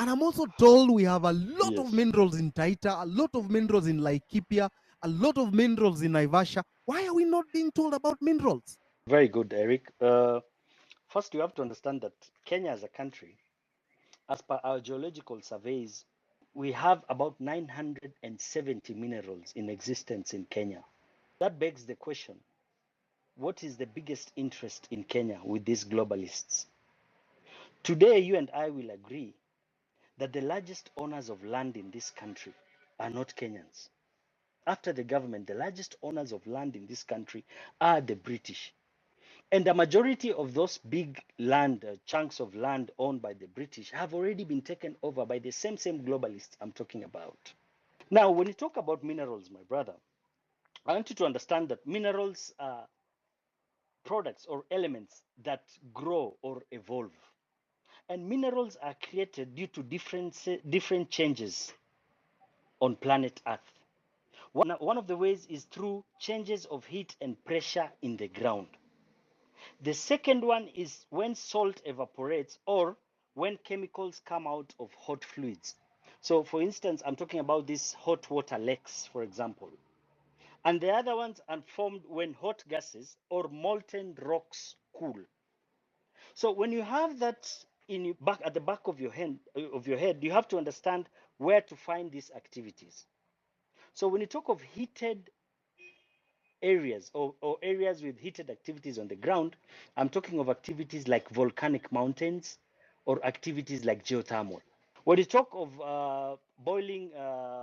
And I'm also told we have a lot of Yes. minerals in Taita, a lot of minerals in Laikipia, a lot of minerals in Naivasha. Why are we not being told about minerals? Very good, Eric. First, you have to understand that Kenya as a country, as per our geological surveys, we have about 970 minerals in existence in Kenya. That begs the question, what is the biggest interest in Kenya with these globalists? Today, you and I will agree that the largest owners of land in this country are not Kenyans. After the government, the largest owners of land in this country are the British. And the majority of those big land, chunks of land owned by the British have already been taken over by the same globalists I'm talking about. Now, when you talk about minerals, my brother, I want you to understand that minerals are products or elements that grow or evolve. And minerals are created due to different changes on planet Earth. One of the ways is through changes of heat and pressure in the ground. The second one is when salt evaporates or when chemicals come out of hot fluids. So, for instance, I'm talking about these hot water lakes, for example. And the other ones are formed when hot gases or molten rocks cool. So, when you have that in your back at the back of your head, you have to understand where to find these activities. So, when you talk of heated areas or areas with heated activities on the ground, I'm talking of activities like volcanic mountains or activities like geothermal. When you talk of boiling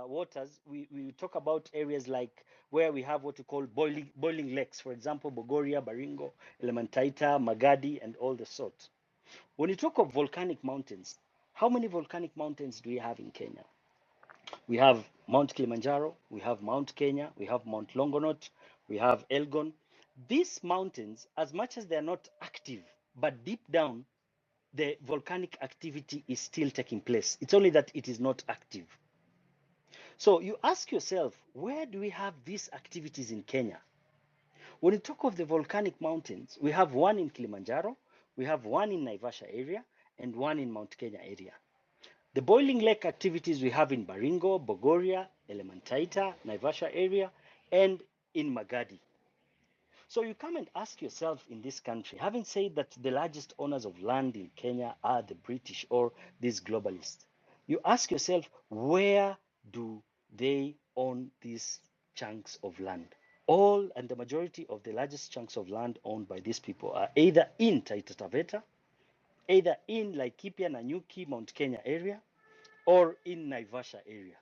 waters, we talk about areas like where we have what we call boiling lakes, for example, Bogoria, Baringo, Elementaita, Magadi, and all the sort. When you talk of volcanic mountains, how many volcanic mountains do we have in Kenya? We have Mount Kilimanjaro, we have Mount Kenya, we have Mount Longonot, we have Elgon. These mountains, as much as they are not active, but deep down, the volcanic activity is still taking place. It's only that it is not active. So you ask yourself, where do we have these activities in Kenya? When you talk of the volcanic mountains, we have one in Kilimanjaro, we have one in Naivasha area, and one in Mount Kenya area. The boiling lake activities we have in Baringo, Bogoria, Elementaita, Naivasha area, and in Magadi. So you come and ask yourself in this country, having said that the largest owners of land in Kenya are the British or these globalists, you ask yourself, where do they own these chunks of land? All and the majority of the largest chunks of land owned by these people are either in Taita Taveta, either in Laikipia, Nanyuki, Mount Kenya area, or in Naivasha area.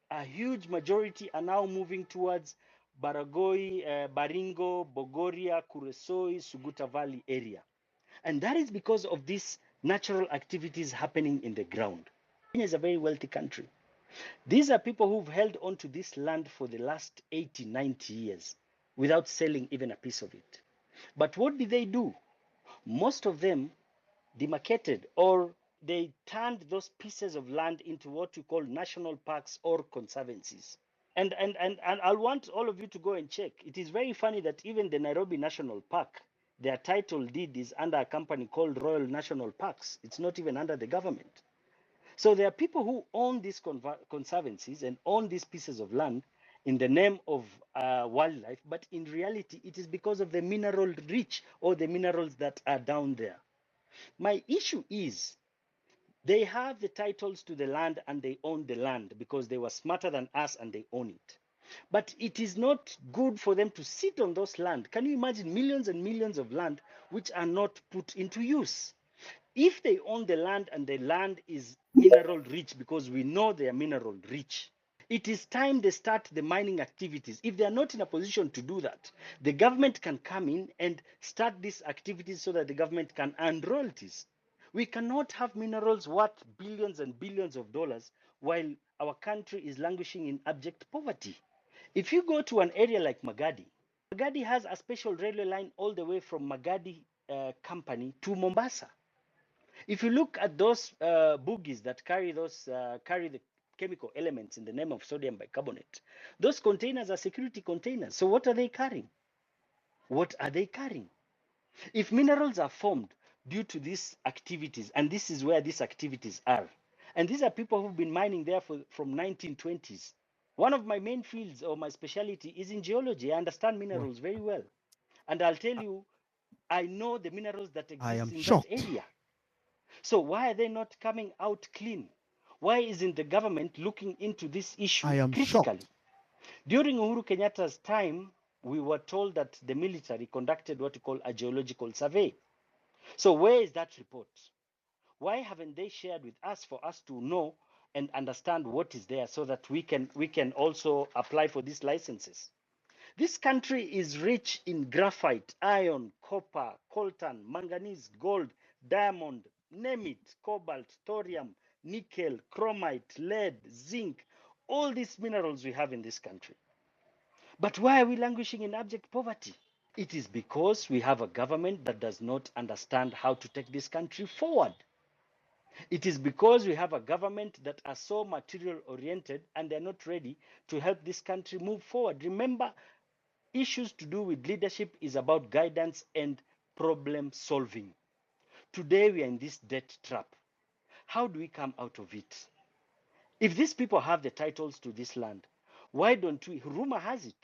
A huge majority are now moving towards Baragoi, Baringo, Bogoria, Kuresoi, Suguta Valley area. And that is because of these natural activities happening in the ground. Kenya is a very wealthy country. These are people who've held on to this land for the last 80, 90 years without selling even a piece of it. But what did they do? Most of them demarcated or they turned those pieces of land into what we call national parks or conservancies. And I'll want all of you to go and check. It is very funny that even the Nairobi National Park, their title deed is under a company called Royal National Parks. It's not even under the government. So there are people who own these conservancies and own these pieces of land in the name of wildlife, but in reality, it is because of the mineral rich or the minerals that are down there. My issue is they have the titles to the land and they own the land because they were smarter than us and they own it. But it is not good for them to sit on those land. Can you imagine millions and millions of land which are not put into use? If they own the land and the land is mineral rich, because we know they are mineral rich, it is time they start the mining activities. If they are not in a position to do that, the government can come in and start these activities so that the government can earn royalties. We cannot have minerals worth billions and billions of dollars while our country is languishing in abject poverty. If you go to an area like Magadi, Magadi has a special railway line all the way from Magadi company to Mombasa. If you look at those boogies that carry the chemical elements in the name of sodium bicarbonate, those containers are security containers. So what are they carrying? What are they carrying? If minerals are formed due to these activities, and this is where these activities are, And these are people who've been mining there from 1920s. One of my main fields or my specialty is in geology. I understand Well, minerals very well. And I'll tell you, I know the minerals that I exist am in that shocked. area. So why are they not coming out clean? Why isn't the government looking into this issue I am critically? shocked. During Uhuru Kenyatta's time, we were told that the military conducted what we call a geological survey. So where is that report? Why haven't they shared with us for us to know and understand what is there so that we can also apply for these licenses? This country is rich in graphite, iron, copper, coltan, manganese, gold, diamond, name it, cobalt, thorium, nickel, chromite, lead, zinc, all these minerals we have in this country. But why are we languishing in abject poverty? It is because we have a government that does not understand how to take this country forward. It is because we have a government that are so material oriented and they're not ready to help this country move forward. Remember, issues to do with leadership is about guidance and problem solving. Today we are in this debt trap. How do we come out of it? If these people have the titles to this land, why don't we? Rumor has it,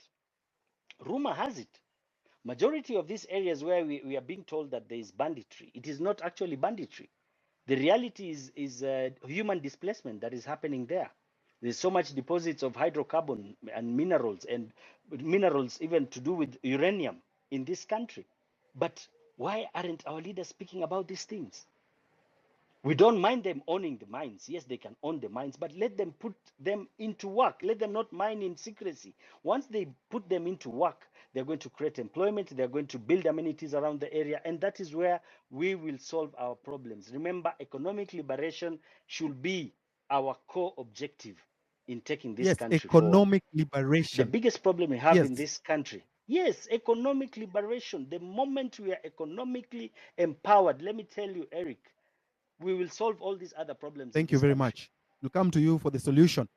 majority of these areas where we are being told that there is banditry, it is not actually banditry. The reality is human displacement that is happening there. There's so much deposits of hydrocarbon and minerals even to do with uranium in this country. But why aren't our leaders speaking about these things? We don't mind them owning the mines. Yes, they can own the mines, but let them put them into work. Let them not mine in secrecy. Once they put them into work, they're going to create employment, they're going to build amenities around the area, and that is where we will solve our problems. Remember, economic liberation should be our core objective in taking this Yes, country forward. economic The liberation. biggest problem we have in Yes, this country, yes, economic liberation. The moment we are economically empowered, let me tell you, Eric, we will solve all these other problems in thank you this very country. much. We'll come to you for the solution.